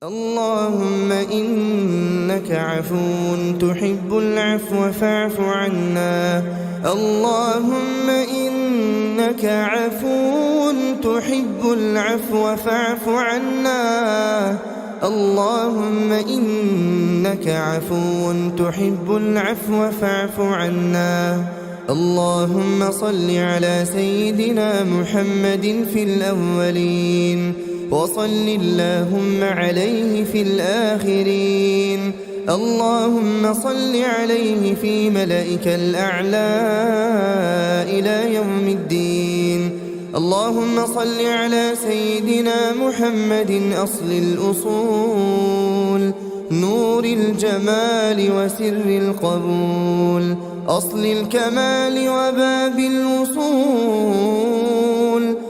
اللهم إنك عفو تحب العفو فاعف عنا. اللهم إنك عفو تحب العفو فاعف عنا. اللهم إنك عفو تحب العفو فاعف عنا. اللهم صل على سيدنا محمد في الأولين، وصل اللهم عليه في الآخرين. اللهم صل عليه في ملائك الأعلى إلى يوم الدين. اللهم صل على سيدنا محمد أصل الأصول، نور الجمال وسر القبول، أصل الكمال وباب الوصول،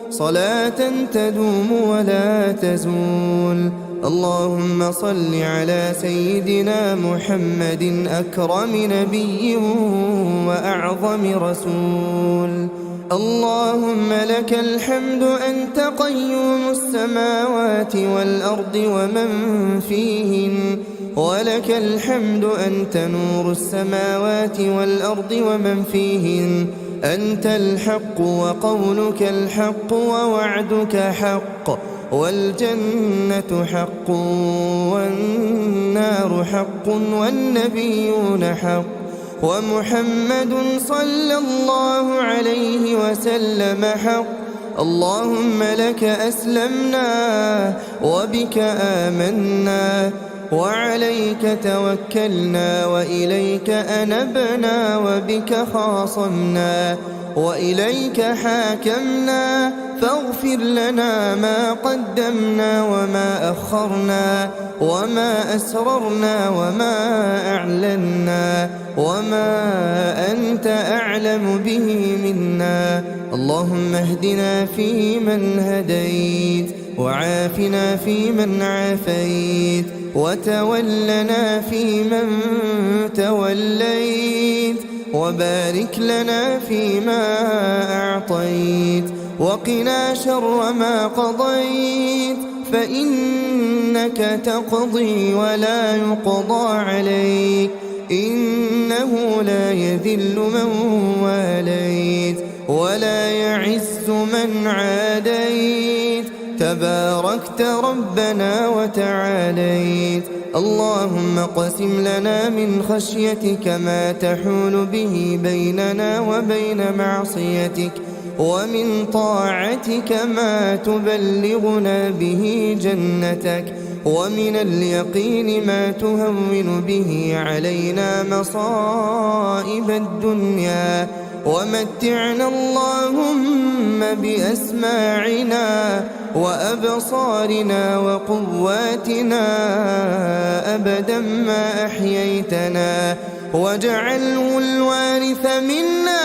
صلاة تدوم ولا تزول. اللهم صل على سيدنا محمد أكرم نبي وأعظم رسول. اللهم لك الحمد أنت قيوم السماوات والأرض ومن فيهن، ولك الحمد أنت نور السماوات والأرض ومن فيهن. أنت الحق وقولك الحق ووعدك حق، والجنة حق والنار حق والنبيون حق، ومحمد صلى الله عليه وسلم حق. اللهم لك أسلمنا وبك آمنا وعليك توكلنا وإليك أنبنا وبك خاصمنا وإليك حاكمنا، فاغفر لنا ما قدمنا وما أخرنا وما أسررنا وما أعلنا وما أنت أعلم به منا. اللهم اهدنا فيمن هديت، وعافنا فيمن عافيت، وتولنا فيمن توليت، وبارك لنا فيما أعطيت، وقنا شر ما قضيت، فإنك تقضي ولا يقضى عليك، إنه لا يذل من واليت ولا يعز من عاديت، تباركت ربنا وتعاليت. اللهم اقسم لنا من خشيتك ما تحول به بيننا وبين معصيتك، ومن طاعتك ما تبلغنا به جنتك، ومن اليقين ما تهون به علينا مصائب الدنيا. ومتعنا اللهم بأسماعنا وأبصارنا وقواتنا أبدا ما أحييتنا، واجعله الوارث منا،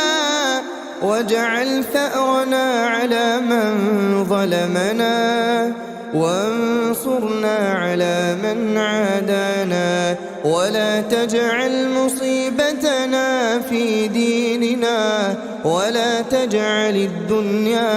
واجعل ثأرنا على من ظلمنا، وانصرنا على من عادانا، ولا تجعل مصيبتنا في ديننا، ولا تجعل الدنيا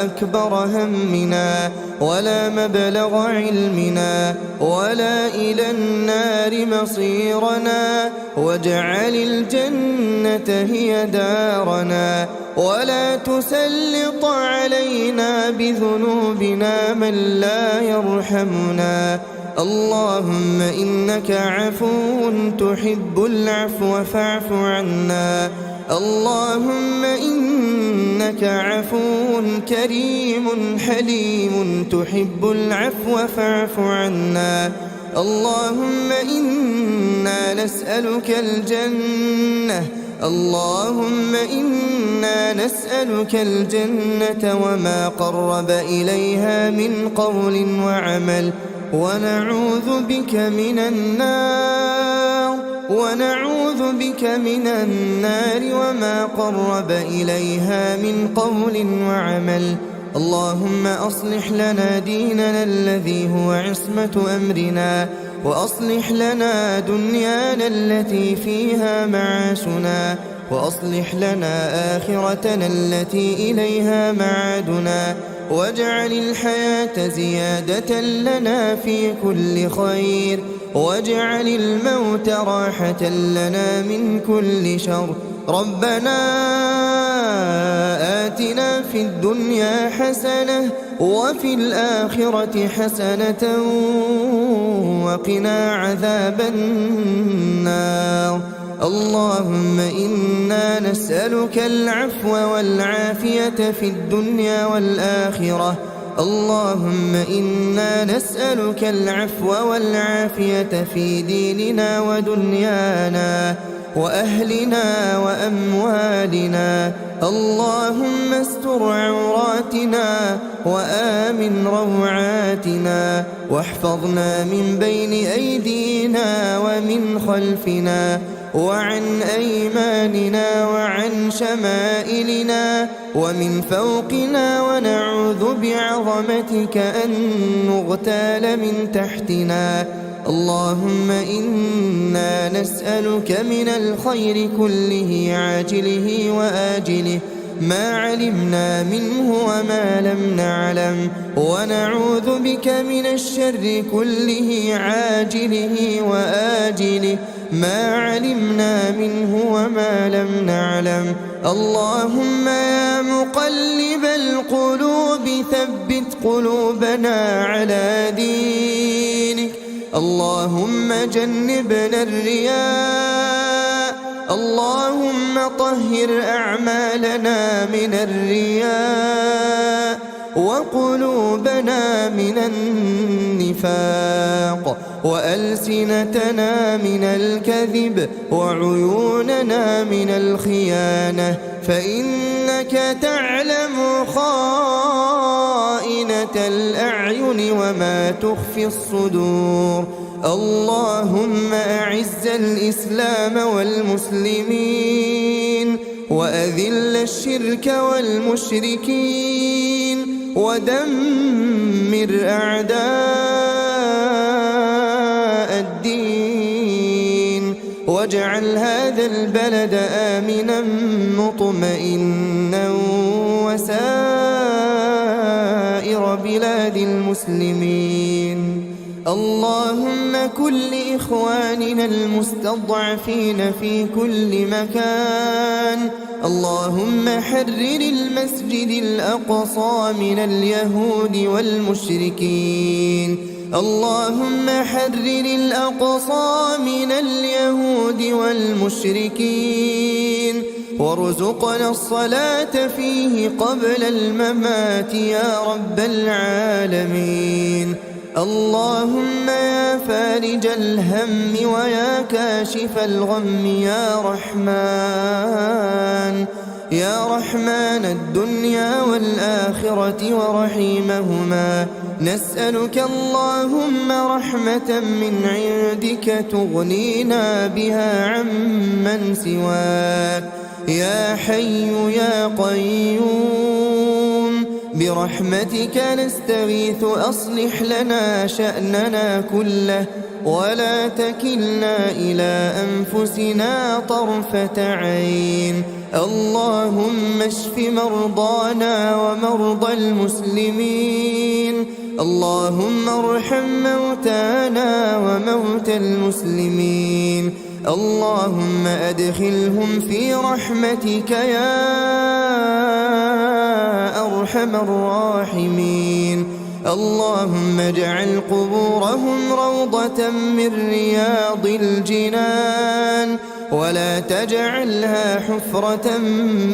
أكبر همنا ولا مبلغ علمنا ولا إلى النار مصيرنا، واجعل الجنة هي دارنا، ولا تسلط علينا بذنوبنا من لا يرحمنا. اللهم إنك عفو تحب العفو فاعف عنا. اللهم إنك عفو كريم حليم تحب العفو فاعف عنا. اللهم إنا نسألك الجنة، اللهم إنا نسألك الجنة وما قرب إليها من قول وعمل، ونعوذ بك من النار، ونعوذ بك من النار وما قرب إليها من قول وعمل. اللهم أصلح لنا ديننا الذي هو عصمة أمرنا، وأصلح لنا دنيانا التي فيها معاشنا، وأصلح لنا آخرتنا التي إليها معادنا، واجعل الحياة زيادة لنا في كل خير، واجعل الموت راحة لنا من كل شر. ربنا آتنا في الدنيا حسنة وفي الآخرة حسنة وقنا عذاب النار. اللهم إنا نسألك العفو والعافية في الدنيا والآخرة. اللهم إنا نسألك العفو والعافية في ديننا ودنيانا وأهلنا وأموالنا. اللهم استر عوراتنا وآمن روعاتنا، واحفظنا من بين أيدينا ومن خلفنا وعن أيماننا وعن شمائلنا ومن فوقنا، ونعوذ بعظمتك أن نغتال من تحتنا. اللهم إنا نسألك من الخير كله عاجله وآجله ما علمنا منه وما لم نعلم، ونعوذ بك من الشر كله عاجله وآجله ما علمنا منه وما لم نعلم. اللهم يا مقلب القلوب ثبت قلوبنا على دينك. اللهم جنبنا الرياء. اللهم طهر أعمالنا من الرياء، وقلوبنا من النفاق، وألسنتنا من الكذب، وعيوننا من الخيانة، فإنك تعلم خائنة الأعين وما تخفي الصدور. اللهم أعز الإسلام والمسلمين، وأذل الشرك والمشركين، ودمر أعداء الدين، واجعل هذا البلد آمنا مطمئنا وسائر بلاد المسلمين. اللهم كن لإخواننا المستضعفين في كل مكان. اللهم حرر المسجد الأقصى من اليهود والمشركين. اللهم حرر الأقصى من اليهود والمشركين، وارزقنا الصلاة فيه قبل الممات يا رب العالمين. اللهم يا فارج الهم ويا كاشف الغم يا رحمن، يا رحمن الدنيا والآخرة ورحيمهما، نسألك اللهم رحمة من عندك تغنينا بها عمن سواك. يا حي يا قيوم برحمتك نستغيث، أصلح لنا شأننا كله، ولا تكلنا إلى أنفسنا طرفة عين. اللهم اشف مرضانا ومرضى المسلمين. اللهم ارحم موتانا وموتى المسلمين. اللهم أدخلهم في رحمتك يا أرحم الراحمين. اللهم اجعل قبورهم روضة من رياض الجنان، ولا تجعلها حفرة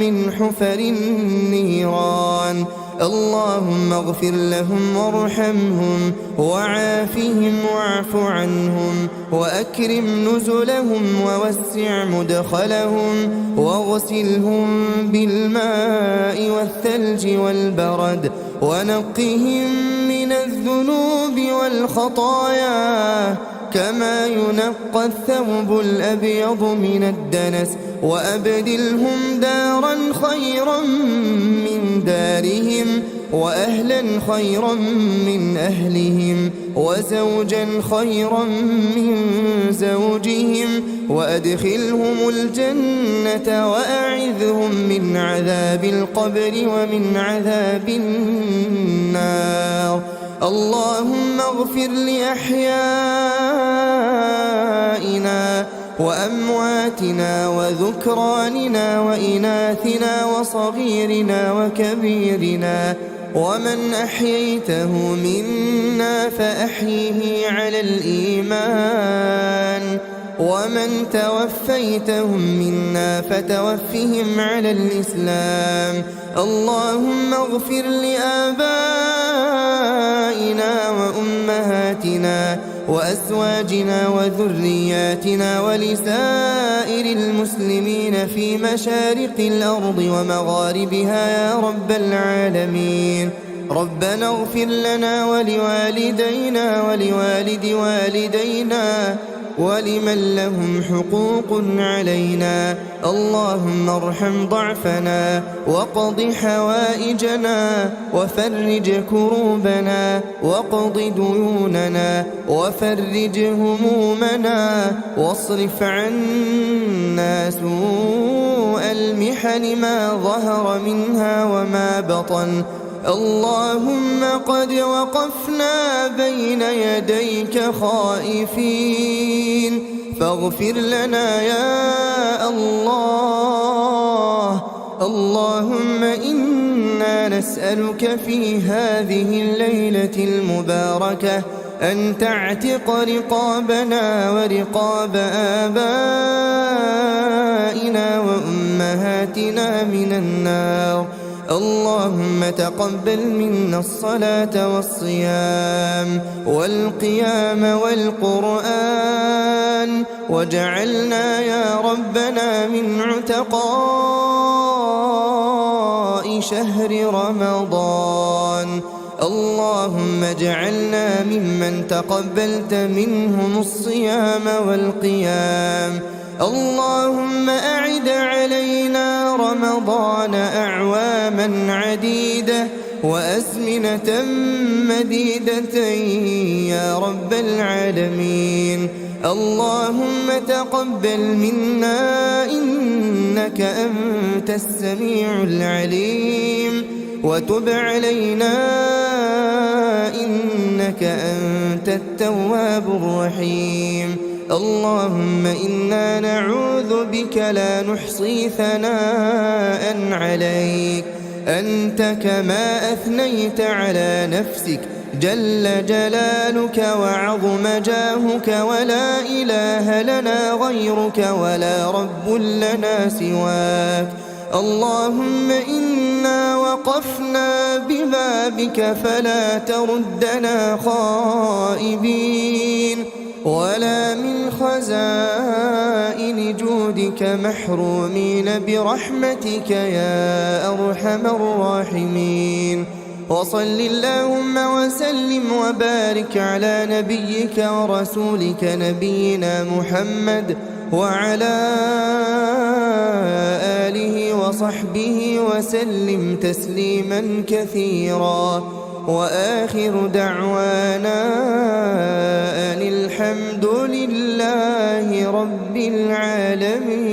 من حفر النيران. اللهم اغفر لهم وارحمهم وعافهم واعف عنهم، وأكرم نزلهم ووسع مدخلهم، واغسلهم بالماء والثلج والبرد، ونقهم من الذنوب والخطايا كما ينقى الثوب الأبيض من الدنس، وأبدلهم دارا خيرا من دارهم، وأهلا خيرا من أهلهم وزوجا خيرا من زوجهم وأدخلهم الجنة وأعذهم من عذاب القبر ومن عذاب النار. اللهم اغفر لأحيائنا وأمواتنا وذكراننا وإناثنا وصغيرنا وكبيرنا، ومن أحييته منا فأحيه على الإيمان، ومن توفيتهم منا فتوفهم على الإسلام. اللهم اغفر لآبائنا وأمهاتنا وأزواجنا وذرياتنا ولسائر المسلمين في مشارق الأرض ومغاربها يا رب العالمين. ربنا اغفر لنا ولوالدينا ولوالد والدينا ولمن لهم حقوق علينا. اللهم ارحم ضعفنا وقض حوائجنا وفرج كروبنا وقض ديوننا وفرج همومنا واصرف عنا سوء المحن ما ظهر منها وما بطن. اللهم قد وقفنا بين يديك خائفين فاغفر لنا يا الله. اللهم إنا نسألك في هذه الليلة المباركة أن تعتق رقابنا ورقاب آبائنا وأمهاتنا من النار. اللهم تقبل منا الصلاة والصيام والقيام والقرآن، واجعلنا يا ربنا من عتقاء شهر رمضان. اللهم اجعلنا ممن تقبلت منهم الصيام والقيام. اللهم أعد علينا رمضان أعواما عديدة وأزمنة مديدة يا رب العالمين. اللهم تقبل منا إنك أنت السميع العليم، وتب علينا إنك أنت التواب الرحيم. اللهم إنا نعوذ بك لا نحصي ثناء عليك، أنت كما أثنيت على نفسك جل جلالك وعظم جاهك، ولا إله لنا غيرك ولا رب لنا سواك. اللهم إنا وقفنا ببابك فلا تردنا خائبين، ولا من خزائن جودك محرومين برحمتك يا أرحم الراحمين. وصل اللهم وسلم وبارك على نبيك ورسولك نبينا محمد وعلى آله وصحبه وسلم تسليما كثيرا. وآخر دعوانا أن الحمد لله رب العالمين.